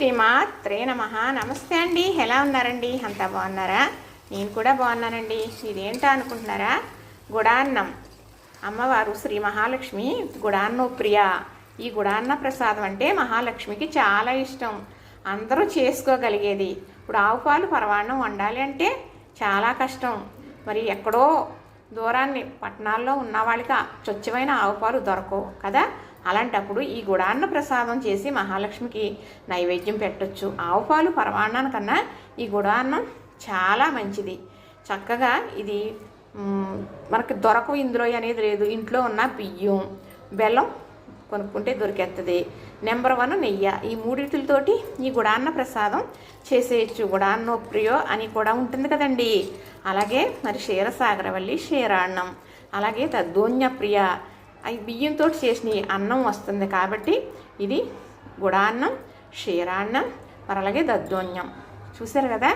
శ్రీమాత్రే నమః. నమస్తే అండి, ఎలా ఉన్నారండి? అంతా బాగున్నారా? నేను కూడా బాగున్నానండి. ఇదేంటా అనుకుంటున్నారా? గుడాన్నం. అమ్మవారు శ్రీ మహాలక్ష్మి గుడాన్నో ప్రియ. ఈ గుడాన్న ప్రసాదం అంటే మహాలక్ష్మికి చాలా ఇష్టం, అందరూ చేసుకోగలిగేది. ఇప్పుడు ఆవు పాలు పరవాన్నం వండాలి అంటే చాలా కష్టం. మరి ఎక్కడో దూరాన్ని పట్టణాల్లో ఉన్న వాళ్ళకి స్వచ్ఛమైన ఆవు పాలు దొరకవు కదా. అలాంటప్పుడు ఈ గుడాన్న ప్రసాదం చేసి మహాలక్ష్మికి నైవేద్యం పెట్టొచ్చు. ఆవు పాలు పరమాన్నానికన్నా ఈ గుడాన్నం చాలా మంచిది. చక్కగా ఇది మనకి దొరకవు ఇందులో అనేది లేదు. ఇంట్లో ఉన్న బియ్యం, బెల్లం కొనుక్కుంటే దొరికేస్తుంది. నెంబర్ 1 నెయ్యి. ఈ మూడింటితోటి ఈ గుడాన్న ప్రసాదం చేసేయచ్చు. గుడాన్నో ప్రియో అని కూడా ఉంటుంది కదండి. అలాగే మరి క్షీరసాగరవల్లి క్షీరాన్నం, అలాగే దద్దోన్య ప్రియ. అవి బియ్యంతో చేసిన అన్నం వస్తుంది కాబట్టి ఇది గుడాన్నం, క్షీరాన్నం, మరి అలాగే దద్దోన్యం. చూసారు కదా,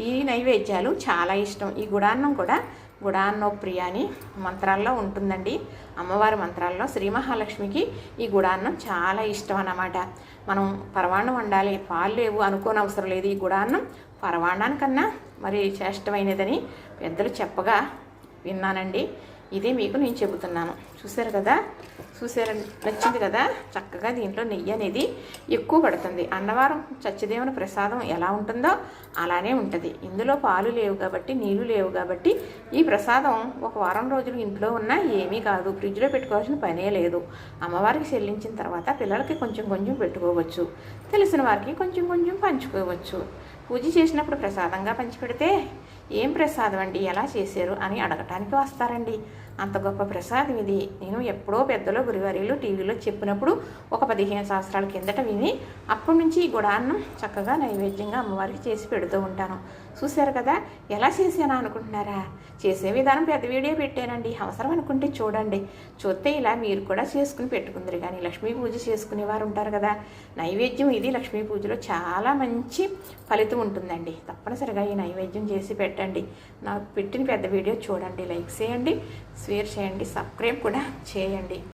ఈ నైవేద్యాలు చాలా ఇష్టం. ఈ గుడాన్నం కూడా గుడాన్నో ప్రియ అని మంత్రాల్లో ఉంటుందండి. అమ్మవారి మంత్రాల్లో శ్రీ మహాలక్ష్మికి ఈ గుడాన్నం చాలా ఇష్టం అన్నమాట. మనం పరవాన్నం వండాలి, పాలు లేవు అనుకోని అవసరం లేదు. ఈ గుడాన్నం పరవాన్నానికన్నా మరి శ్రేష్టమైనదని పెద్దలు చెప్పగా విన్నానండి. ఇదే మీకు నేను చెబుతున్నాను. చూసారు కదా, నచ్చింది కదా. చక్కగా దీంట్లో నెయ్యి అనేది ఎక్కువ పడుతుంది. అన్నవరం సత్యదేవుని ప్రసాదం ఎలా ఉంటుందో అలానే ఉంటుంది. ఇందులో పాలు లేవు కాబట్టి, నీళ్లు లేవు కాబట్టి ఈ ప్రసాదం ఒక వారం రోజులు ఇంట్లో ఉన్నా ఏమీ కాదు. ఫ్రిడ్జ్లో పెట్టుకోవాల్సిన పనే లేదు. అమ్మవారికి చెల్లించిన తర్వాత పిల్లలకి కొంచెం కొంచెం పెట్టుకోవచ్చు, తెలిసిన వారికి కొంచెం కొంచెం పంచుకోవచ్చు. పూజ చేసినప్పుడు ప్రసాదంగా పంచిపెడితే ఏం ప్రసాదం అండి, ఎలా చేశారు అని అడగటానికి వస్తారండి. అంత గొప్ప ప్రసాదం ఇది. నేను ఎప్పుడో పెద్దలో గురువారీలు టీవీలో చెప్పినప్పుడు ఒక 15 సంవత్సరాల కిందట విని అప్పటి నుంచి ఈ గుడాన్నం చక్కగా నైవేద్యంగా అమ్మవారికి చేసి పెడుతూ ఉంటాను. చూశారు కదా, ఎలా చేశానా అనుకుంటున్నారా? చేసే విధానం పెద్ద వీడియో పెట్టానండి, అవసరం అనుకుంటే చూడండి. చూస్తే ఇలా మీరు కూడా చేసుకుని పెట్టుకుందరు. కానీ లక్ష్మీ పూజ చేసుకునేవారు ఉంటారు కదా, నైవేద్యం ఇది లక్ష్మీ పూజలో చాలా మంచి ఫలితం ఉంటుందండి. తప్పనిసరిగా ఈ నైవేద్యం చేసి పెట్టండి. నాకు పెట్టిన పెద్ద వీడియో చూడండి, లైక్ చేయండి, షేర్ చేయండి, సబ్స్క్రైబ్ కూడా చేయండి.